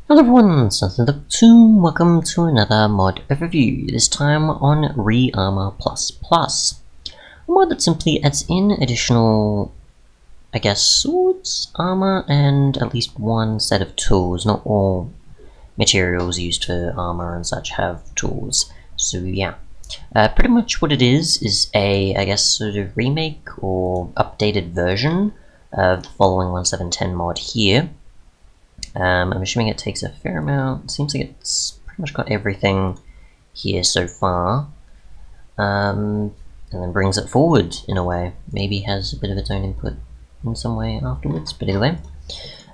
Hello everyone, Sunset2, welcome to another mod overview, this time on REArmour++. A mod that simply adds in additional, swords, armor, and at least one set of tools. Not all materials used for armor and such have tools, so yeah. Pretty much what it is a, sort of remake or updated version of the following 1.7.10 mod here. I'm assuming it takes a fair amount. Seems like it's pretty much got everything here so far. And then brings it forward in a way. Maybe has a bit of its own input in some way afterwards, but either way.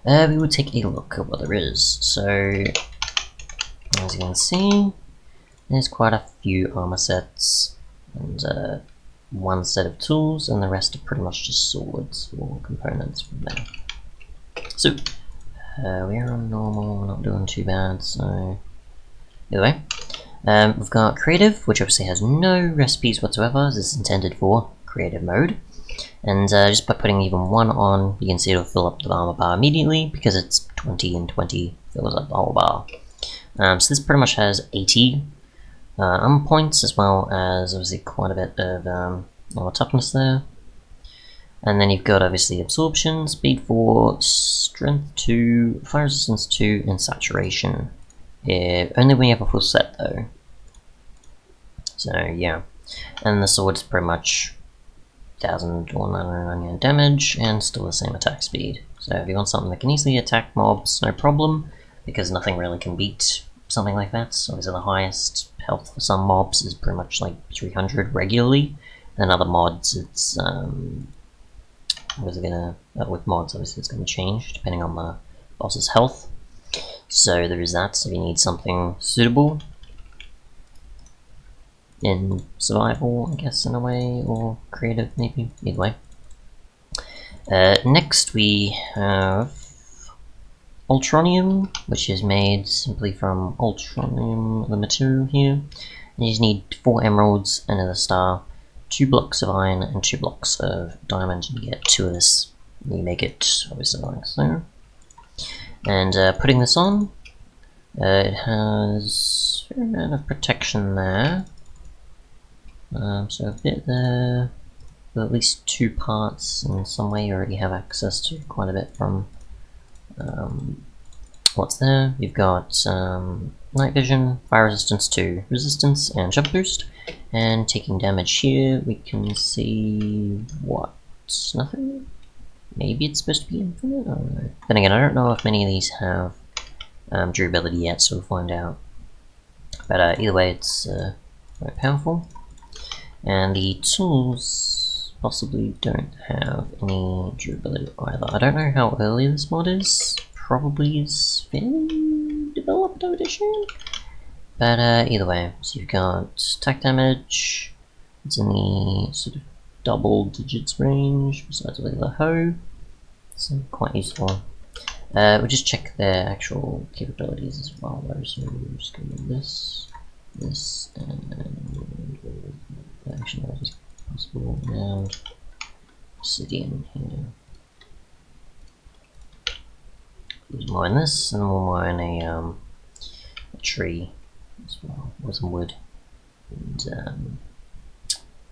We will take a look at what there is. So, as you can see, there's quite a few armor sets, and one set of tools, and the rest are pretty much just swords or components from there. So, we're on normal, not doing too bad, so either way. We've got creative, which obviously has no recipes whatsoever. This is intended for creative mode. And just by putting even one on, you can see it'll fill up the armor bar immediately, because it's 20 and 20 fills up the whole bar. So this pretty much has 80 armor points, as well as obviously quite a bit of armor toughness there. And then you've got obviously absorption, speed 4, strength 2, fire resistance 2, and saturation. Only when you have a full set though. So yeah. And the sword's pretty much 1000 or 999 damage, and still the same attack speed. So if you want something that can easily attack mobs, no problem, because nothing really can beat something like that. So obviously the highest health for some mobs is pretty much like 300 regularly, and other mods it's with mods obviously it's going to change depending on the boss's health. So there is that, so you need something suitable in survival, I guess, in a way, or creative maybe, either way. Next we have Ultronium, which is made simply from Ultronium, the material here. And you just need 4 emeralds, another star, 2 blocks of iron, and 2 blocks of diamond, and you get 2 of this. You make it obviously like so. And putting this on, it has a fair amount of protection there. So a bit there, with at least 2 parts. In some way you already have access to quite a bit from what's there. You've got night vision, fire resistance 2, resistance, and jump boost. And taking damage here, we can see what? Nothing? Maybe it's supposed to be infinite? I don't know. Then again, I don't know if many of these have durability yet, so we'll find out. But either way, it's quite powerful. And the tools possibly don't have any durability either. I don't know how early this mod is. Probably is fairly developed, I would assume. But either way, so you've got attack damage. It's in the sort of double digits range, besides with the hoe. So quite useful. We'll just check their actual capabilities as well though, so we'll just go with this, and actually that is possible, and Obsidian here. We'll mine this, and we'll mine a tree as well, with some wood, and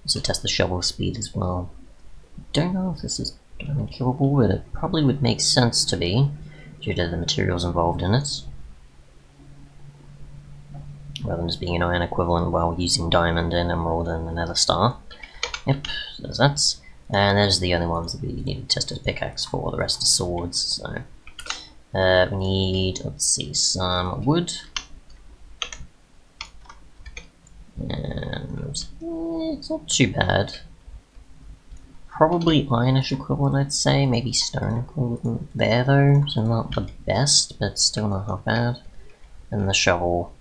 also test the shovel speed as well. Don't know if this is diamond killable, but it probably would make sense to be, due to the materials involved in it. Rather than just being an iron equivalent while using diamond and emerald and another star. Yep, so there's that. And there's the only ones that we need to test as pickaxe for, the rest are swords, so. We need, let's see, some wood. And it's not too bad. Probably ironish equivalent, I'd say. Maybe stone equivalent there though, so not the best, but still not half bad. And the shovel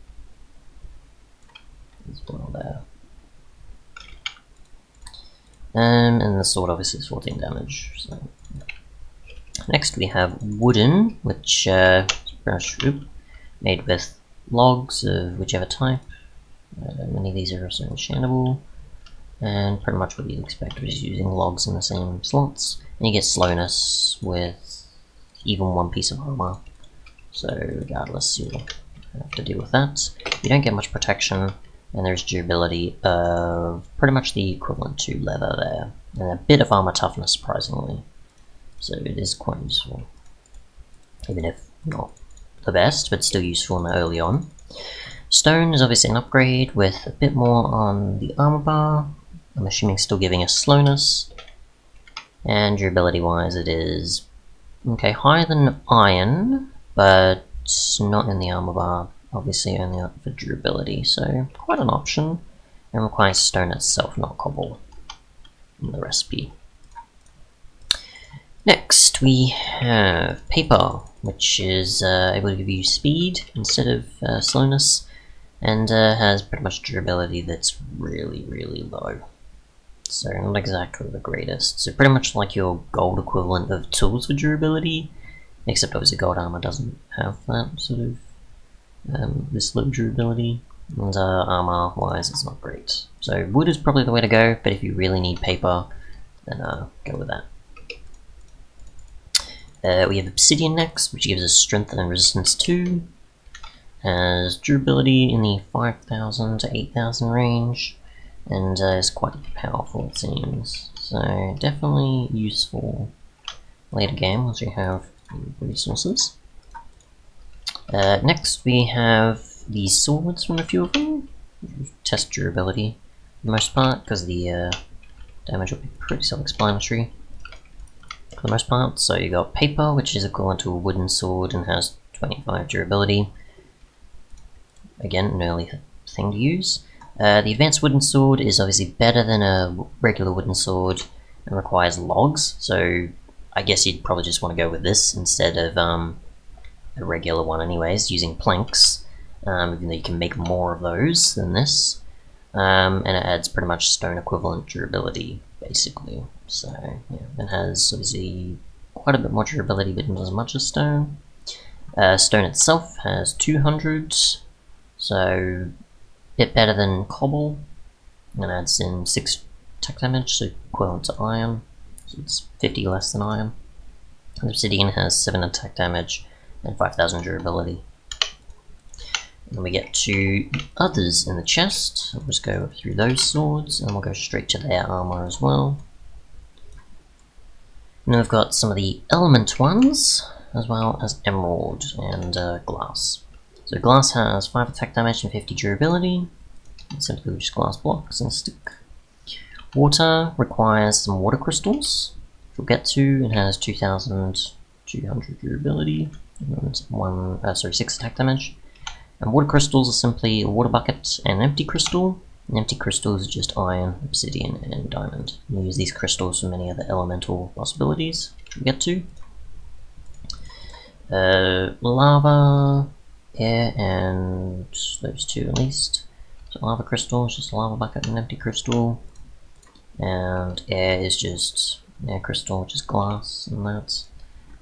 as well there. And the sword obviously is 14 damage. So. Next we have wooden, which is made with logs of whichever type. Many of these are also enchantable, and pretty much what you'd expect is using logs in the same slots. And you get slowness with even 1 piece of armor. so regardless, you'll have to deal with that. You don't get much protection, and there's durability of pretty much the equivalent to leather there, and a bit of armor toughness, surprisingly. So it is quite useful, even if not the best, but still useful early on. Stone is obviously an upgrade with a bit more on the armor bar. I'm assuming still giving us slowness. And durability wise it is okay, higher than iron, but not in the armor bar, obviously only for durability, so quite an option. And requires stone itself, not cobble in the recipe. Next we have paper, which is able to give you speed instead of slowness, and has pretty much durability that's really, really low. So not exactly the greatest. So pretty much like your gold equivalent of tools for durability, except obviously gold armor doesn't have that sort of this low durability, and armor wise it's not great. So wood is probably the way to go, but if you really need paper, then go with that. We have Obsidian next, which gives us strength and resistance 2. Has durability in the 5,000 to 8,000 range, and is quite powerful it seems. So definitely useful later game once you have resources. Next we have the swords from a few of them. Test durability for the most part, because the damage will be pretty self-explanatory for the most part. So you got paper, which is equivalent to a wooden sword and has 25 durability. Again, an early thing to use. The advanced wooden sword is obviously better than a regular wooden sword and requires logs, so I guess you'd probably just want to go with this instead of a regular one anyways, using planks, even though you can make more of those than this. And it adds pretty much stone equivalent durability, basically. So, yeah, it has obviously quite a bit more durability, but not as much as stone. Stone itself has 200, so a bit better than cobble, and adds in 6 attack damage, so equivalent to iron, so it's 50 less than iron. And Obsidian has 7 attack damage and 5,000 durability. Then we get to others in the chest. I'll just go through those swords, and we'll go straight to their armor as well. And then we've got some of the element ones, as well as emerald and glass. So glass has 5 attack damage and 50 durability. It's simply just glass blocks and a stick. Water requires some water crystals, which we'll get to. It has 2,200 durability and 6 attack damage. And water crystals are simply a water bucket and an empty crystal. An empty crystal is just iron, obsidian, and diamond. You use these crystals for many other elemental possibilities, which we'll get to. Lava, air, and those two at least. So lava crystal is just a lava bucket and an empty crystal. And air is just air crystal, which is glass and that.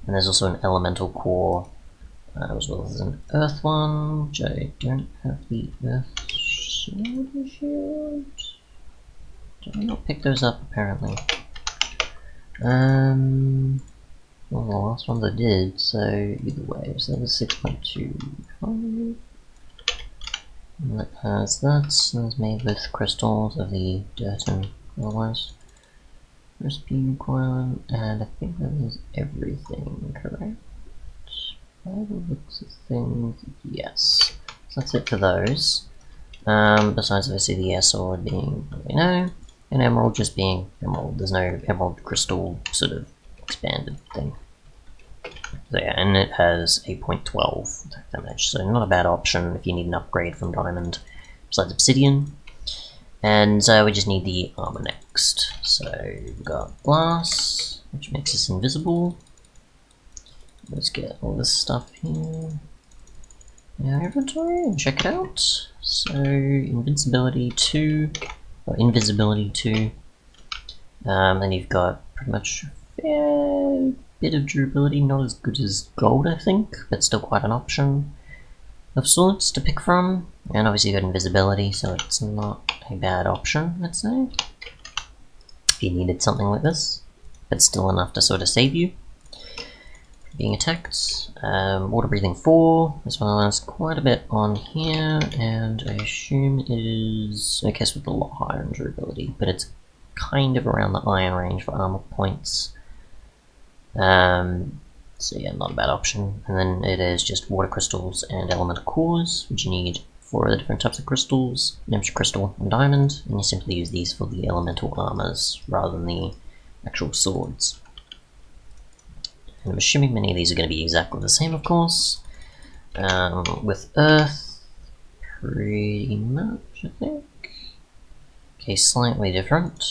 And there's also an elemental core, as well as an earth one, which I don't have the earth shield. Did I not pick those up apparently? Well, the last ones I did, so either way, so that was 6.25. And that has that, and it's made with crystals of the dirt and otherwise. Recipe requirement, and I think that is everything, correct? By the looks of things, yes. So that's it for those. Besides obviously the air sword being what we know, and emerald just being emerald. There's no emerald crystal sort of expanded thing. So yeah, and it has 8.12 attack damage, so not a bad option if you need an upgrade from diamond, besides obsidian. And we just need the armor next. So we've got glass, which makes us invisible. Let's get all this stuff here in our inventory and check it out. So invincibility 2, or invisibility 2. Then you've got pretty much a fair bit of durability, not as good as gold I think, but still quite an option of sorts to pick from. And obviously you've got invisibility, so it's not a bad option, let's say, if you needed something like this, but still enough to sort of save you. being attacked. Water breathing 4, as well as quite a bit on here, and I assume it is, I guess, with a lot higher in durability, but it's kind of around the iron range for armor points. So yeah, not a bad option. And then it is just water crystals and elemental cores, which you need for the different types of crystals, Nemsha crystal and diamond, and you simply use these for the elemental armors rather than the actual swords. And I'm assuming many of these are going to be exactly the same, of course. With earth, pretty much, I think. Okay, slightly different.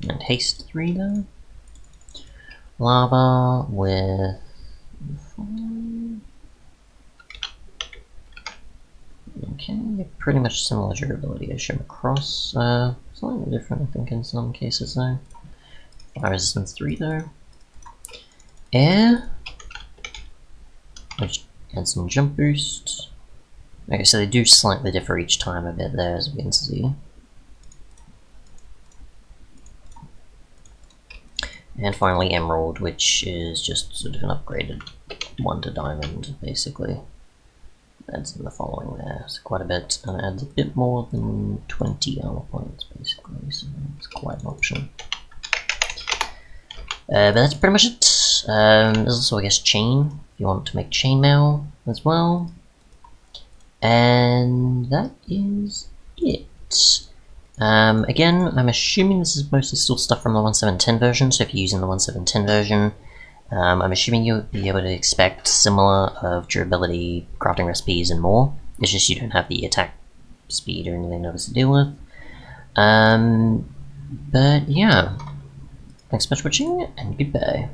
And haste 3 though. Lava with... Okay, pretty much similar durability as Shim across. Slightly different, I think, in some cases though. Fire resistance 3 though. Air, which adds some jump boost. Okay, so they do slightly differ each time a bit there, as we can see. And finally Emerald, which is just sort of an upgraded 1 to diamond, basically. Adds in the following there, so quite a bit, and adds a bit more than 20 armor points, basically, so it's quite an option. But that's pretty much it. There's also, I guess, chain, if you want to make chainmail as well. And that is it. Again, I'm assuming this is mostly still stuff from the 1.7.10 version, so if you're using the 1.7.10 version, I'm assuming you'll be able to expect similar of durability, crafting recipes, and more. It's just you don't have the attack speed or anything else to deal with. But yeah, thanks so much for watching, and goodbye.